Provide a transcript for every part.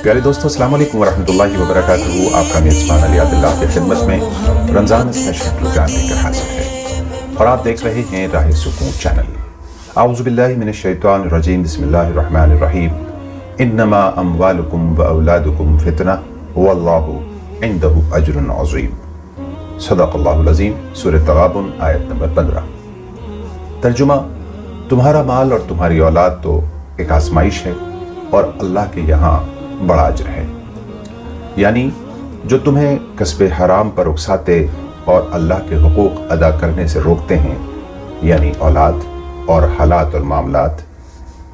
प्यारे दोस्तों, अस्सलाम वालेकुम वरहमतुल्लाहि वबरकातुहू। आपका मेज़बान अली आदिल्लाह की खिदमत में रमज़ान स्पेशल प्रोग्राम लेकर हाजिर है और आप देख रहे हैं राह सुकून चैनल। आऊज़ु बिल्लाहि मिनश शैतानिर रजीम, बिस्मिल्लाहिर रहमानिर रहीम। इन्नमा अम्वालुकुम व औलादुकुम फितना वल्लाहु इंदहु अज्रुन अज़ीम। सदक़ल्लाहुल अज़ीम। सूरह तगाबुन आयत नंबर 15। तर्जुमा: तुम्हारा माल और तुम्हारी औलाद तो एक आजमाइश है और अल्लाह के यहाँ बड़ा अजर है। यानी जो तुम्हें कस्बे हराम पर उकसाते और अल्लाह के हुकूक अदा करने से रोकते हैं, यानी औलाद और हालात और मामलात,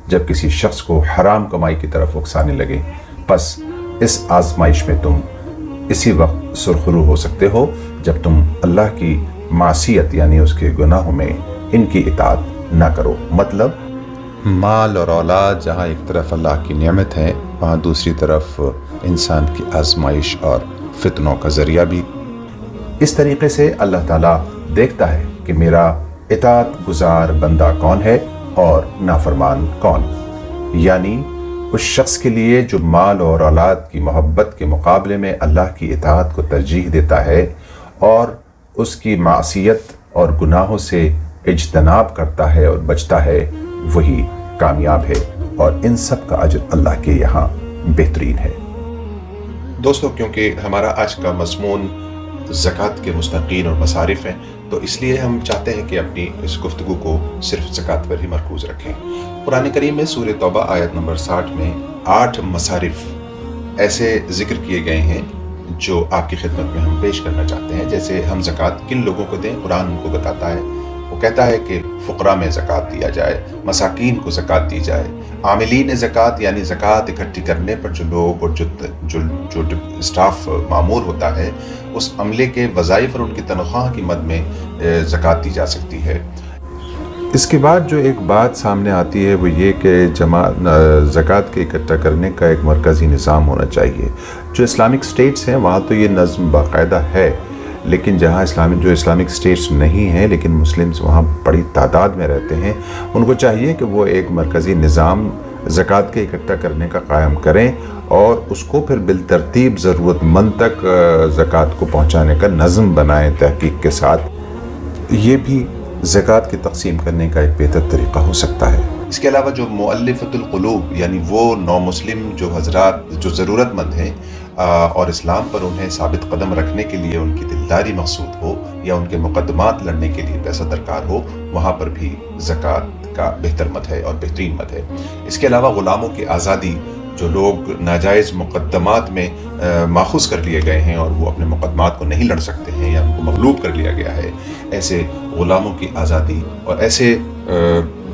जब किसी शख्स को हराम कमाई की तरफ उकसाने लगे, बस इस आजमाइश में तुम इसी वक्त सुरखरू हो सकते हो जब तुम अल्लाह की मासियत यानी उसके गुनाहों में इनकी इताअत ना करो। मतलब माल और औलाद जहाँ एक तरफ अल्लाह की नेमत है, वहाँ दूसरी तरफ इंसान की आजमाइश और फितनों का ज़रिया भी। इस तरीक़े से अल्लाह ताला देखता है कि मेरा इताअत गुज़ार बंदा कौन है और नाफरमान कौन। यानी उस शख्स के लिए जो माल और औलाद की मोहब्बत के मुकाबले में अल्लाह की इताअत को तरजीह देता है और उसकी मासियत और गुनाहों से इज्तनाब करता है और बचता है, वही कामयाब है और इन सब का अजर अल्लाह के यहाँ बेहतरीन है। दोस्तों, क्योंकि हमारा आज का मज़मून ज़कात के मुस्तक़ीन और मसारिफ़ हैं, तो इसलिए हम चाहते हैं कि अपनी इस गुफ्तगू को सिर्फ ज़कात पर ही मरकूज़ रखें। कुरान करीम में सूरह तौबा आयत नंबर 60 में 8 मसारिफ़ ऐसे ज़िक्र किए गए हैं जो आपकी खिदमत में हम पेश करना चाहते हैं। जैसे हम ज़कात किन लोगों को दें, कुरान उनको बताता है। वो कहता है कि फ़ुक़रा में ज़कात दिया जाए, मसाकीन को ज़कात दी जाए, आमिलीन ज़कात यानी ज़कात इकट्ठी करने पर जो लोग और जो स्टाफ मामूर होता है, उस अमले के वज़ाइफ और उनकी तनख्वाह की मद में ज़कात दी जा सकती है। इसके बाद जो एक बात सामने आती है वो ये कि ज़कात के इकट्ठा करने का एक मरकज़ी निज़ाम होना चाहिए। जो इस्लामिक स्टेट्स हैं वहाँ तो ये नज़्म बाकायदा है, लेकिन जहाँ जो इस्लामिक स्टेट्स नहीं हैं लेकिन मुस्लिम्स वहाँ बड़ी तादाद में रहते हैं, उनको चाहिए कि वो एक मरकज़ी निज़ाम ज़कात के इकट्ठा करने का कायम करें और उसको फिर बिलतरतीब ज़रूरतमंद तक ज़कात को पहुँचाने का नज़्म बनाएं तहकीक के साथ। ये भी ज़कात की तक़सीम करने का एक बेहतर तरीक़ा हो सकता है। इसके अलावा जो मुअल्लिफ़तुल क़ुलूब यानी वो नौ मुस्लिम जो हज़रात जो ज़रूरतमंद हैं और इस्लाम पर उन्हें साबित कदम रखने के लिए उनकी दिलदारी मकसूद हो या उनके मुक़द्दमात लड़ने के लिए पैसा दरकार हो, वहाँ पर भी ज़कात का बेहतर मद है और बेहतरीन मद है। इसके अलावा ग़ुलामों की आज़ादी, जो लोग नाजायज़ मुक़द्दमात में माखूज़ कर लिए गए हैं और वो अपने मुक़द्दमात को नहीं लड़ सकते हैं या उनको मग़लूब कर लिया गया है, ऐसे ग़ुलामों की आज़ादी और ऐसे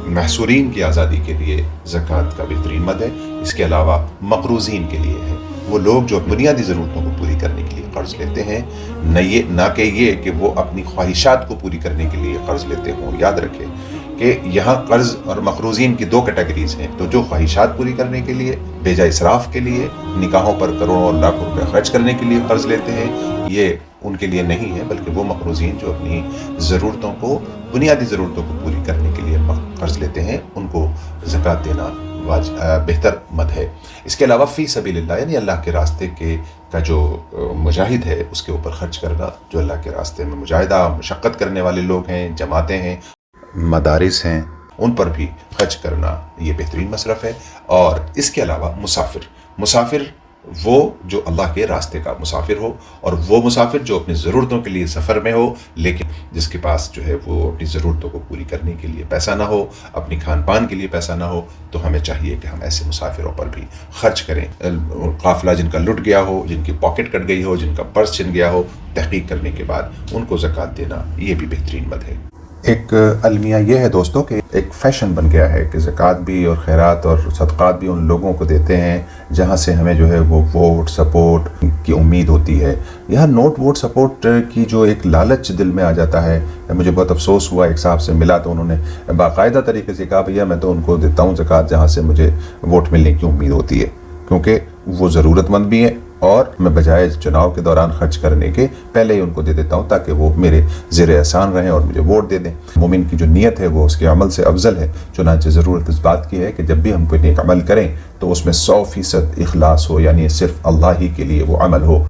महसूरीन की आज़ादी के लिए ज़कात का बेहतरीन मद है। इसके अलावा मक़रूज़ीन के लिए है, वो लोग जो बुनियादी ज़रूरतों को पूरी करने के लिए क़र्ज़ लेते हैं, ना कि ये कि वो अपनी ख्वाहिशात को पूरी करने के लिए क़र्ज़ लेते हों। याद रखें कि यहाँ क़र्ज़ और मक़रूज़ीन की 2 कैटेगरीज़ हैं। तो जो ख्वाहिशात पूरी करने के लिए, बेजा इसराफ़ के लिए, निकाहों पर करोड़ों और लाखों रुपए खर्च करने के लिए क़र्ज़ लेते हैं, ये उनके लिए नहीं है, बल्कि वो मक़रूज़ीन जो अपनी ज़रूरतों को, बुनियादी ज़रूरतों को पूरी करने के लिए क़र्ज़ लेते हैं, उनको ज़कात देना बेहतर मद है। इसके अलावा फ़ी सबीलिल्लाह यानी अल्लाह के रास्ते का जो मुजाहिद है उसके ऊपर ख़र्च करना, जो अल्लाह के रास्ते में मुजाहिदा मशक्क़त करने वाले लोग हैं, जमातें हैं, मदारिस हैं, उन पर भी खर्च करना ये बेहतरीन मसरफ़ है। और इसके अलावा मुसाफिर वो जो अल्लाह के रास्ते का मुसाफिर हो और वो मुसाफिर जो अपनी ज़रूरतों के लिए सफ़र में हो, लेकिन जिसके पास जो है वो अपनी ज़रूरतों को पूरी करने के लिए पैसा ना हो, अपनी खान पान के लिए पैसा ना हो, तो हमें चाहिए कि हम ऐसे मुसाफिरों पर भी खर्च करें। काफ़िला जिनका लुट गया हो, जिनकी पॉकेट कट गई हो, जिनका पर्स छिन गया हो, तहक़ीक़ करने के बाद उनको ज़कात देना ये भी बेहतरीन मद है। एक अलमिया ये है दोस्तों कि एक फ़ैशन बन गया है कि ज़कात भी और खैरात और सदक़ात भी उन लोगों को देते हैं जहाँ से हमें जो है वो वोट सपोर्ट की उम्मीद होती है। यह नोट वोट सपोर्ट की जो एक लालच दिल में आ जाता है। मुझे बहुत अफसोस हुआ, एक साहब से मिला तो उन्होंने बाकायदा तरीके से कहा, भैया मैं तो उनको देता हूँ ज़कात जहाँ से मुझे वोट मिलने की उम्मीद होती है, क्योंकि वो ज़रूरतमंद भी हैं اور میں بجائے چناؤ کے دوران خرچ کرنے کے پہلے ہی ان کو دے دیتا ہوں تاکہ وہ میرے زیر احسان رہیں اور مجھے ووٹ دے دیں۔ مومن کی جو نیت ہے وہ اس کے عمل سے افضل ہے، چنانچہ ضرورت اس بات کی ہے کہ جب بھی ہم کوئی نیک عمل کریں تو اس میں 100% اخلاص ہو، یعنی صرف اللہ ہی کے لیے وہ عمل ہو۔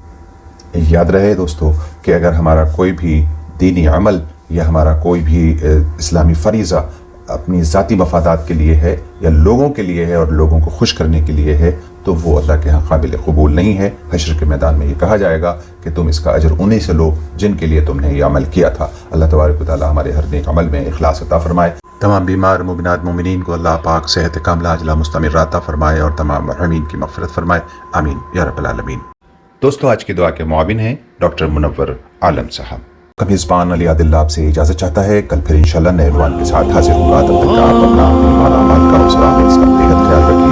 یاد رہے دوستو کہ اگر ہمارا کوئی بھی دینی عمل یا ہمارا کوئی بھی اسلامی فریضہ اپنی ذاتی مفادات کے لیے ہے یا لوگوں کے لیے ہے اور لوگوں کو خوش کرنے کے لیے ہے تو وہ اللہ کے ہاں قابل قبول نہیں ہے۔ حشر کے میدان میں یہ کہا جائے گا کہ تم اس کا اجر انہی سے لو جن کے لیے تم نے یہ عمل کیا تھا۔ اللہ تبارک و تعالی ہمارے ہر نیک عمل میں اخلاص عطا فرمائے۔ تمام بیمار مومنات مومنین کو اللہ پاک صحت کاملہ عاجلہ مستمرہ عطا فرمائے اور تمام محرومین کی مغفرت فرمائے، آمین یا رب العالمین۔ دوستو آج کی دعا کے معاون ہیں ڈاکٹر منور عالم صاحب۔ کمیزبان علی عادل آپ سے اجازت چاہتا ہے، کل پھر انشاءاللہ نئے عنوان کے ساتھ حاضر ہوگا۔ تب تک آپ اپنا کا خیال رکھیں۔